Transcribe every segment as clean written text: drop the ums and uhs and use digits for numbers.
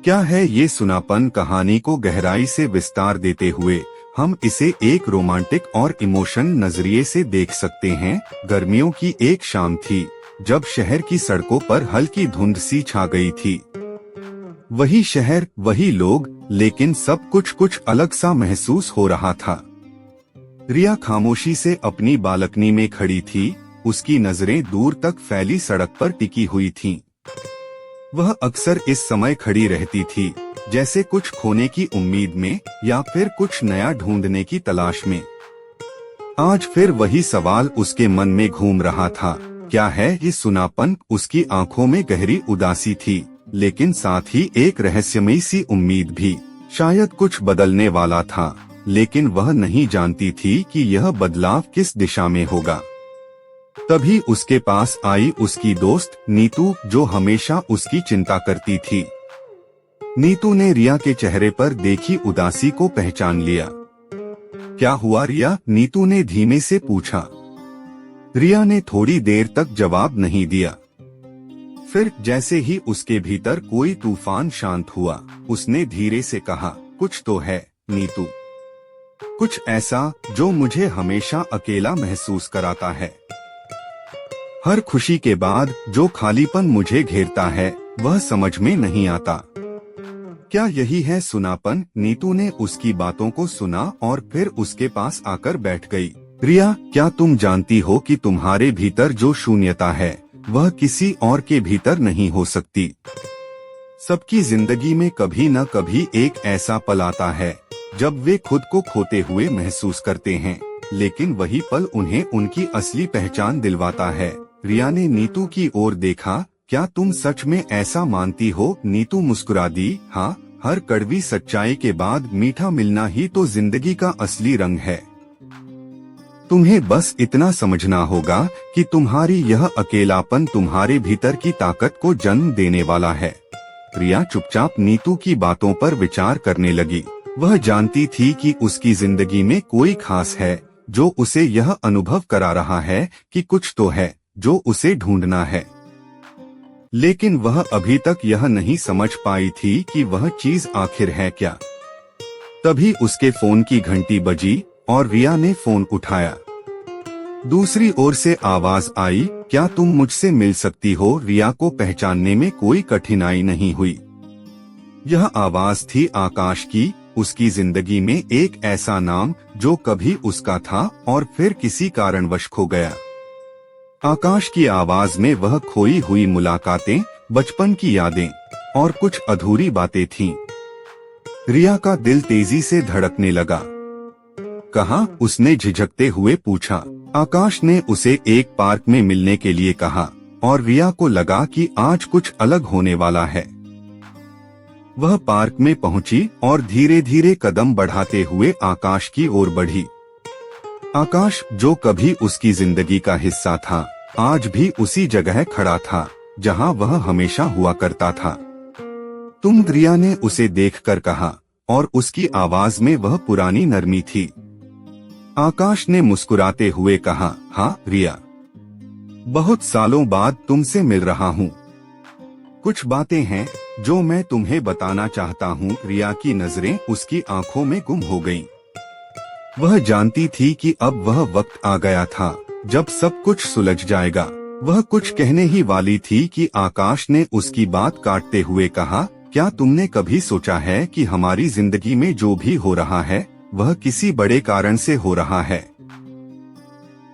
क्या है ये सुनापन? कहानी को गहराई से विस्तार देते हुए हम इसे एक रोमांटिक और इमोशन नजरिए से देख सकते हैं। गर्मियों की एक शाम थी जब शहर की सड़कों पर हल्की धुंध सी छा गई थी। वही शहर, वही लोग, लेकिन सब कुछ अलग सा महसूस हो रहा था। रिया खामोशी से अपनी बालकनी में खड़ी थी। उसकी नजरें दूर तक फैली सड़क पर टिकी हुई थीं। वह अक्सर इस समय खड़ी रहती थी, जैसे कुछ खोने की उम्मीद में या फिर कुछ नया ढूंढने की तलाश में। आज फिर वही सवाल उसके मन में घूम रहा था, क्या है ये सुनापन? उसकी आंखों में गहरी उदासी थी, लेकिन साथ ही एक रहस्यमयी सी उम्मीद भी। शायद कुछ बदलने वाला था, लेकिन वह नहीं जानती थी कि यह बदलाव किस दिशा में होगा। तभी उसके पास आई उसकी दोस्त नीतू, जो हमेशा उसकी चिंता करती थी। नीतू ने रिया के चेहरे पर देखी उदासी को पहचान लिया। क्या हुआ रिया? नीतू ने धीमे से पूछा। रिया ने थोड़ी देर तक जवाब नहीं दिया। फिर जैसे ही उसके भीतर कोई तूफान शांत हुआ, उसने धीरे से कहा, कुछ तो है नीतू, कुछ ऐसा जो मुझे हमेशा अकेला महसूस कराता है। हर खुशी के बाद जो खालीपन मुझे घेरता है, वह समझ में नहीं आता। क्या यही है सुनापन? नीतू ने उसकी बातों को सुना और फिर उसके पास आकर बैठ गई। रिया, क्या तुम जानती हो कि तुम्हारे भीतर जो शून्यता है, वह किसी और के भीतर नहीं हो सकती। सबकी जिंदगी में कभी न कभी एक ऐसा पल आता है जब वे खुद को खोते हुए महसूस करते हैं, लेकिन वही पल उन्हें उनकी असली पहचान दिलवाता है। रिया ने नीतू की ओर देखा। क्या तुम सच में ऐसा मानती हो? नीतू मुस्कुरा दी। हाँ, हर कड़वी सच्चाई के बाद मीठा मिलना ही तो जिंदगी का असली रंग है। तुम्हें बस इतना समझना होगा कि तुम्हारी यह अकेलापन तुम्हारे भीतर की ताकत को जन्म देने वाला है। रिया चुपचाप नीतू की बातों पर विचार करने लगी। वह जानती थी कि उसकी जिंदगी में कोई खास है जो उसे यह अनुभव करा रहा है कि कुछ तो है जो उसे ढूंढना है, लेकिन वह अभी तक यह नहीं समझ पाई थी कि वह चीज आखिर है क्या। तभी उसके फोन की घंटी बजी और रिया ने फोन उठाया। दूसरी ओर से आवाज आई, क्या तुम मुझसे मिल सकती हो? रिया को पहचानने में कोई कठिनाई नहीं हुई। यह आवाज थी आकाश की, उसकी जिंदगी में एक ऐसा नाम जो कभी उसका था और फिर किसी कारणवश खो गया। आकाश की आवाज में वह खोई हुई मुलाकातें, बचपन की यादें और कुछ अधूरी बातें थीं। रिया का दिल तेजी से धड़कने लगा। कहाँ? उसने झिझकते हुए पूछा। आकाश ने उसे एक पार्क में मिलने के लिए कहा और रिया को लगा कि आज कुछ अलग होने वाला है। वह पार्क में पहुंची और धीरे धीरे कदम बढ़ाते हुए आकाश की ओर बढ़ी। आकाश, जो कभी उसकी जिंदगी का हिस्सा था, आज भी उसी जगह खड़ा था जहां वह हमेशा हुआ करता था। तुम? रिया ने उसे देखकर कहा और उसकी आवाज में वह पुरानी नरमी थी। आकाश ने मुस्कुराते हुए कहा, हाँ रिया, बहुत सालों बाद तुमसे मिल रहा हूँ। कुछ बातें हैं जो मैं तुम्हें बताना चाहता हूँ। रिया की नजरें उसकी आंखों में गुम हो गईं। वह जानती थी कि अब वह वक्त आ गया था जब सब कुछ सुलझ जाएगा। वह कुछ कहने ही वाली थी कि आकाश ने उसकी बात काटते हुए कहा, क्या तुमने कभी सोचा है कि हमारी जिंदगी में जो भी हो रहा है वह किसी बड़े कारण से हो रहा है?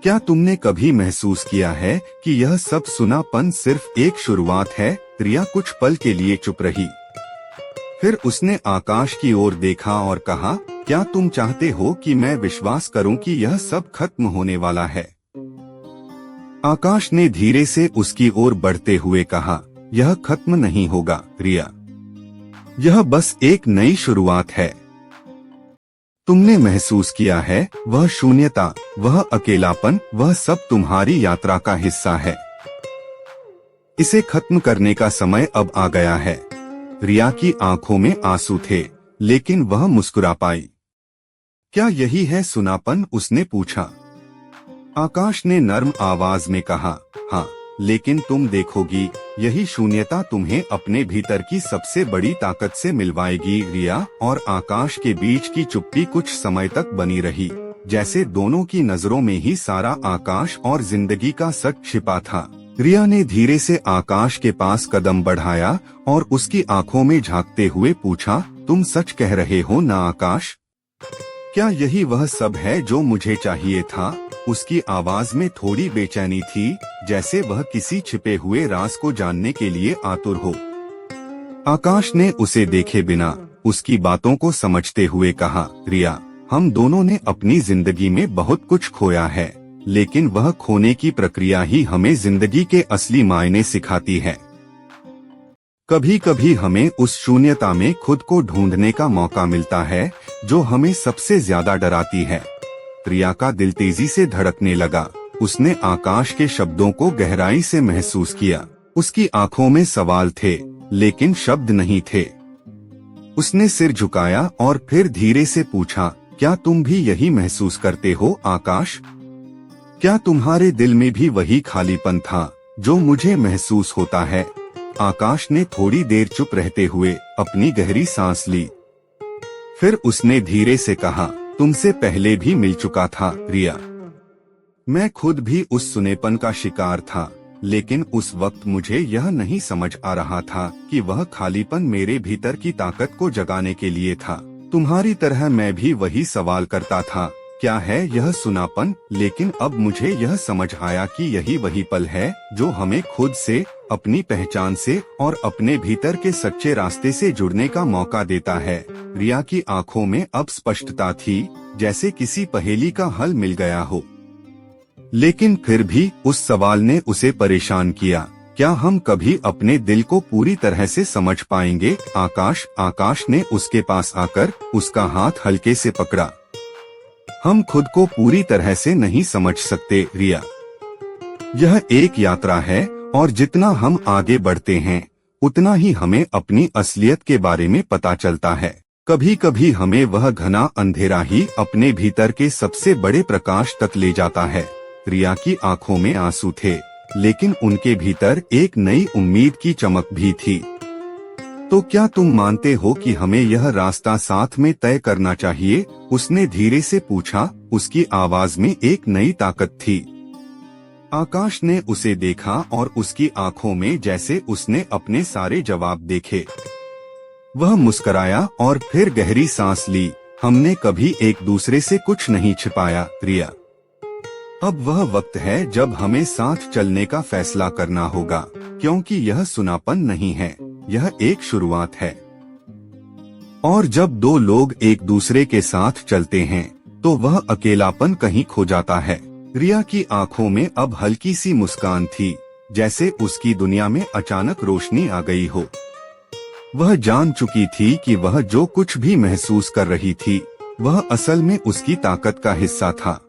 क्या तुमने कभी महसूस किया है कि यह सब सुनापन सिर्फ एक शुरुआत है? रिया कुछ पल के लिए चुप रही। फिर उसने आकाश की ओर देखा और कहा, क्या तुम चाहते हो कि मैं विश्वास करूं कि यह सब खत्म होने वाला है? आकाश ने धीरे से उसकी ओर बढ़ते हुए कहा, यह खत्म नहीं होगा रिया, यह बस एक नई शुरुआत है। तुमने महसूस किया है वह शून्यता, वह अकेलापन, वह सब तुम्हारी यात्रा का हिस्सा है। इसे खत्म करने का समय अब आ गया है। रिया की आंखों में आंसू थे, लेकिन वह मुस्कुरा पाई। क्या यही है सुनापन? उसने पूछा। आकाश ने नर्म आवाज में कहा, हाँ, लेकिन तुम देखोगी यही शून्यता तुम्हें अपने भीतर की सबसे बड़ी ताकत से मिलवाएगी। रिया और आकाश के बीच की चुप्पी कुछ समय तक बनी रही, जैसे दोनों की नजरों में ही सारा आकाश और जिंदगी का सच छिपा था। रिया ने धीरे से आकाश के पास कदम बढ़ाया और उसकी आंखों में झांकते हुए पूछा, तुम सच कह रहे हो ना आकाश? क्या यही वह सब है जो मुझे चाहिए था? उसकी आवाज में थोड़ी बेचैनी थी, जैसे वह किसी छिपे हुए राज को जानने के लिए आतुर हो। आकाश ने उसे देखे बिना उसकी बातों को समझते हुए कहा, रिया, हम दोनों ने अपनी जिंदगी में बहुत कुछ खोया है, लेकिन वह खोने की प्रक्रिया ही हमें जिंदगी के असली मायने सिखाती है। कभी कभी हमें उस शून्यता में खुद को ढूंढने का मौका मिलता है जो हमें सबसे ज्यादा डराती है। रिया का दिल तेजी से धड़कने लगा। उसने आकाश के शब्दों को गहराई से महसूस किया। उसकी आंखों में सवाल थे, लेकिन शब्द नहीं थे। उसने सिर झुकाया और फिर धीरे से पूछा, क्या तुम भी यही महसूस करते हो आकाश? क्या तुम्हारे दिल में भी वही खालीपन था जो मुझे महसूस होता है? आकाश ने थोड़ी देर चुप रहते हुए अपनी गहरी सांस ली। फिर उसने धीरे से कहा, तुमसे पहले भी मिल चुका था रिया। मैं खुद भी उस सुनेपन का शिकार था, लेकिन उस वक्त मुझे यह नहीं समझ आ रहा था कि वह खालीपन मेरे भीतर की ताकत को जगाने के लिए था। तुम्हारी तरह मैं भी वही सवाल करता था, क्या है यह सुनापन? लेकिन अब मुझे यह समझ आया कि यही वही पल है जो हमें खुद से, अपनी पहचान से और अपने भीतर के सच्चे रास्ते से जुड़ने का मौका देता है। रिया की आंखों में अब स्पष्टता थी, जैसे किसी पहेली का हल मिल गया हो। लेकिन फिर भी उस सवाल ने उसे परेशान किया, क्या हम कभी अपने दिल को पूरी तरह से समझ पाएंगे आकाश? आकाश ने उसके पास आकर उसका हाथ हल्के से पकड़ा। हम खुद को पूरी तरह से नहीं समझ सकते रिया। यह एक यात्रा है और जितना हम आगे बढ़ते हैं उतना ही हमें अपनी असलियत के बारे में पता चलता है। कभी कभी हमें वह घना अंधेरा ही अपने भीतर के सबसे बड़े प्रकाश तक ले जाता है। रिया की आंखों में आंसू थे, लेकिन उनके भीतर एक नई उम्मीद की चमक भी थी। तो क्या तुम मानते हो कि हमें यह रास्ता साथ में तय करना चाहिए? उसने धीरे से पूछा। उसकी आवाज में एक नई ताकत थी। आकाश ने उसे देखा और उसकी आंखों में जैसे उसने अपने सारे जवाब देखे। वह मुस्कुराया और फिर गहरी सांस ली। हमने कभी एक दूसरे से कुछ नहीं छिपाया रिया। अब वह वक्त है जब हमें साथ चलने का फैसला करना होगा, क्योंकि यह सुनापन नहीं है, यह एक शुरुआत है। और जब दो लोग एक दूसरे के साथ चलते हैं तो वह अकेलापन कहीं खो जाता है। रिया की आंखों में अब हल्की सी मुस्कान थी, जैसे उसकी दुनिया में अचानक रोशनी आ गई हो। वह जान चुकी थी कि वह जो कुछ भी महसूस कर रही थी वह असल में उसकी ताकत का हिस्सा था।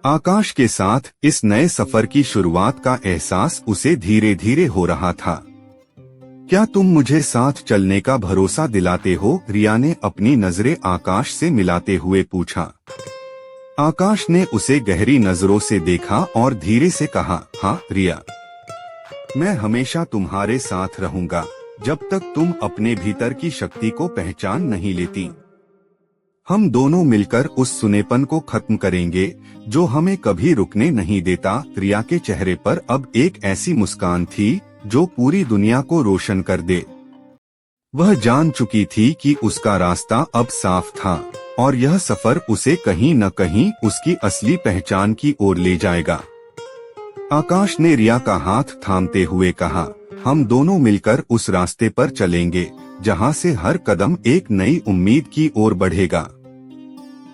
आकाश के साथ इस नए सफर की शुरुआत का एहसास उसे धीरे धीरे हो रहा था। क्या तुम मुझे साथ चलने का भरोसा दिलाते हो? रिया ने अपनी नजरें आकाश से मिलाते हुए पूछा। आकाश ने उसे गहरी नजरों से देखा और धीरे से कहा, हाँ रिया, मैं हमेशा तुम्हारे साथ रहूंगा जब तक तुम अपने भीतर की शक्ति को पहचान नहीं लेती। हम दोनों मिलकर उस सुनेपन को खत्म करेंगे जो हमें कभी रुकने नहीं देता। रिया के चेहरे पर अब एक ऐसी मुस्कान थी जो पूरी दुनिया को रोशन कर दे। वह जान चुकी थी कि उसका रास्ता अब साफ था और यह सफर उसे कहीं न कहीं उसकी असली पहचान की ओर ले जाएगा। आकाश ने रिया का हाथ थामते हुए कहा, हम दोनों मिलकर उस रास्ते पर चलेंगे जहां से हर कदम एक नई उम्मीद की ओर बढ़ेगा।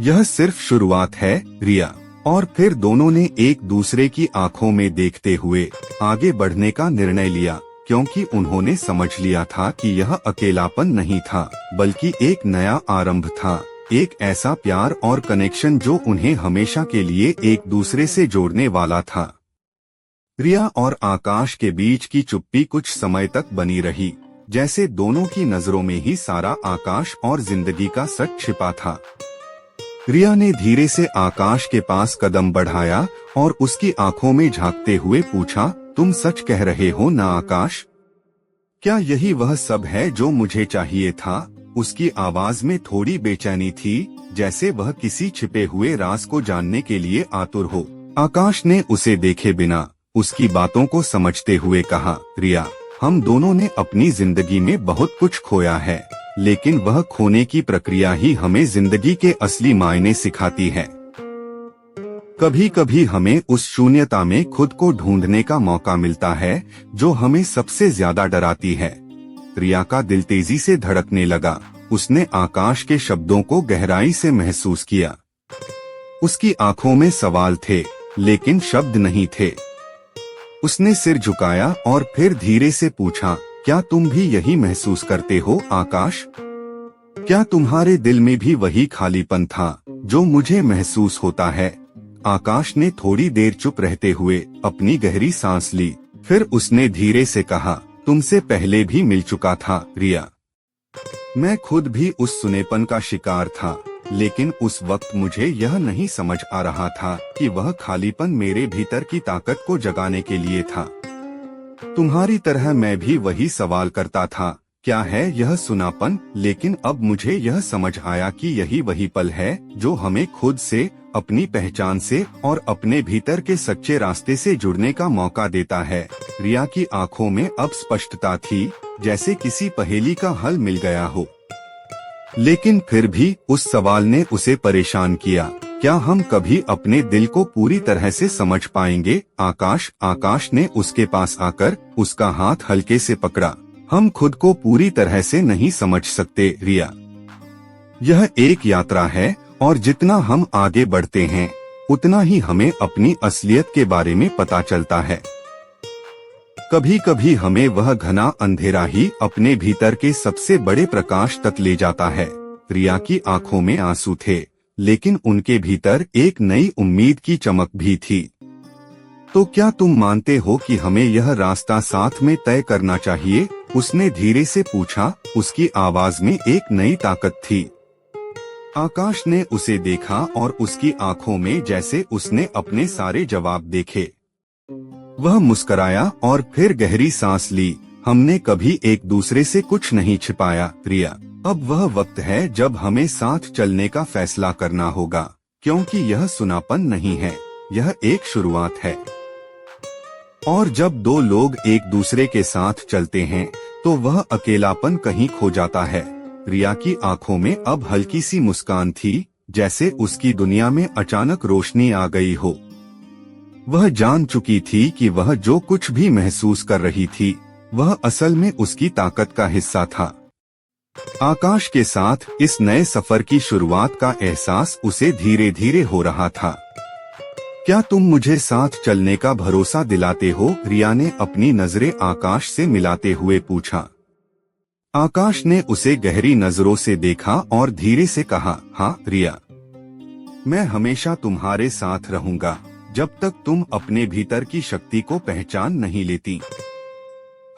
यह सिर्फ शुरुआत है रिया। और फिर दोनों ने एक दूसरे की आंखों में देखते हुए आगे बढ़ने का निर्णय लिया, क्योंकि उन्होंने समझ लिया था कि यह अकेलापन नहीं था, बल्कि एक नया आरंभ था, एक ऐसा प्यार और कनेक्शन जो उन्हें हमेशा के लिए एक दूसरे से जोड़ने वाला था। रिया और आकाश के बीच की चुप्पी कुछ समय तक बनी रही, जैसे दोनों की नजरों में ही सारा आकाश और जिंदगी का सच छिपा था। रिया ने धीरे से आकाश के पास कदम बढ़ाया और उसकी आंखों में झांकते हुए पूछा, तुम सच कह रहे हो ना आकाश? क्या यही वह सब है जो मुझे चाहिए था? उसकी आवाज में थोड़ी बेचैनी थी, जैसे वह किसी छिपे हुए राज को जानने के लिए आतुर हो। आकाश ने उसे देखे बिना उसकी बातों को समझते हुए कहा, रिया, हम दोनों ने अपनी जिंदगी में बहुत कुछ खोया है, लेकिन वह खोने की प्रक्रिया ही हमें जिंदगी के असली मायने सिखाती है। कभी कभी हमें उस शून्यता में खुद को ढूंढने का मौका मिलता है जो हमें सबसे ज्यादा डराती है। रिया का दिल तेजी से धड़कने लगा। उसने आकाश के शब्दों को गहराई से महसूस किया। उसकी आंखों में सवाल थे, लेकिन शब्द नहीं थे। उसने सिर झुकाया और फिर धीरे से पूछा, क्या तुम भी यही महसूस करते हो आकाश? क्या तुम्हारे दिल में भी वही खालीपन था जो मुझे महसूस होता है? आकाश ने थोड़ी देर चुप रहते हुए अपनी गहरी सांस ली। फिर उसने धीरे से कहा, तुमसे पहले भी मिल चुका था रिया। मैं खुद भी उस सुनेपन का शिकार था, लेकिन उस वक्त मुझे यह नहीं समझ आ रहा था कि वह खालीपन मेरे भीतर की ताकत को जगाने के लिए था। तुम्हारी तरह मैं भी वही सवाल करता था, क्या है यह सुनापन? लेकिन अब मुझे यह समझ आया कि यही वही पल है जो हमें खुद से, अपनी पहचान से और अपने भीतर के सच्चे रास्ते से जुड़ने का मौका देता है। रिया की आंखों में अब स्पष्टता थी, जैसे किसी पहेली का हल मिल गया हो। लेकिन फिर भी उस सवाल ने उसे परेशान किया, क्या हम कभी अपने दिल को पूरी तरह से समझ पाएंगे आकाश? आकाश ने उसके पास आकर उसका हाथ हल्के से पकड़ा। हम खुद को पूरी तरह से नहीं समझ सकते रिया। यह एक यात्रा है और जितना हम आगे बढ़ते हैं उतना ही हमें अपनी असलियत के बारे में पता चलता है। कभी कभी हमें वह घना अंधेरा ही अपने भीतर के सबसे बड़े प्रकाश तक ले जाता है। रिया की आंखों में आंसू थे, लेकिन उनके भीतर एक नई उम्मीद की चमक भी थी। तो क्या तुम मानते हो कि हमें यह रास्ता साथ में तय करना चाहिए? उसने धीरे से पूछा। उसकी आवाज में एक नई ताकत थी। आकाश ने उसे देखा और उसकी आंखों में जैसे उसने अपने सारे जवाब देखे। वह मुस्कुराया और फिर गहरी सांस ली। हमने कभी एक दूसरे से कुछ नहीं छिपाया रिया। अब वह वक्त है जब हमें साथ चलने का फैसला करना होगा, क्योंकि यह सुनापन नहीं है, यह एक शुरुआत है। और जब दो लोग एक दूसरे के साथ चलते हैं तो वह अकेलापन कहीं खो जाता है। रिया की आंखों में अब हल्की सी मुस्कान थी, जैसे उसकी दुनिया में अचानक रोशनी आ गई हो। वह जान चुकी थी कि वह जो कुछ भी महसूस कर रही थी वह असल में उसकी ताकत का हिस्सा था। आकाश के साथ इस नए सफर की शुरुआत का एहसास उसे धीरे धीरे हो रहा था। क्या तुम मुझे साथ चलने का भरोसा दिलाते हो? रिया ने अपनी नजरें आकाश से मिलाते हुए पूछा। आकाश ने उसे गहरी नजरों से देखा और धीरे से कहा, हाँ रिया, मैं हमेशा तुम्हारे साथ रहूंगा जब तक तुम अपने भीतर की शक्ति को पहचान नहीं लेती।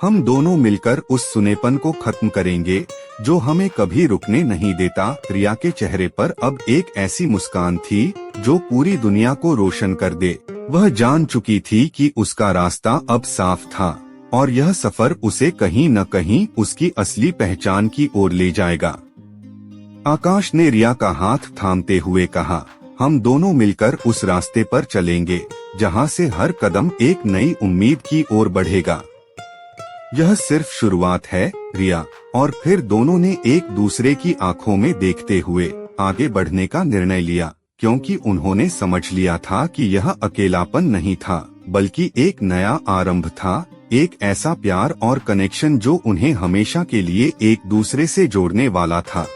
हम दोनों मिलकर उस सुनेपन को खत्म करेंगे जो हमें कभी रुकने नहीं देता। रिया के चेहरे पर अब एक ऐसी मुस्कान थी जो पूरी दुनिया को रोशन कर दे। वह जान चुकी थी कि उसका रास्ता अब साफ था और यह सफर उसे कहीं न कहीं उसकी असली पहचान की ओर ले जाएगा। आकाश ने रिया का हाथ थामते हुए कहा, हम दोनों मिलकर उस रास्ते पर चलेंगे जहां से हर कदम एक नई उम्मीद की ओर बढ़ेगा। यह सिर्फ शुरुआत है रिया। और फिर दोनों ने एक दूसरे की आंखों में देखते हुए आगे बढ़ने का निर्णय लिया, क्योंकि उन्होंने समझ लिया था कि यह अकेलापन नहीं था, बल्कि एक नया आरंभ था, एक ऐसा प्यार और कनेक्शन जो उन्हें हमेशा के लिए एक दूसरे से जोड़ने वाला था।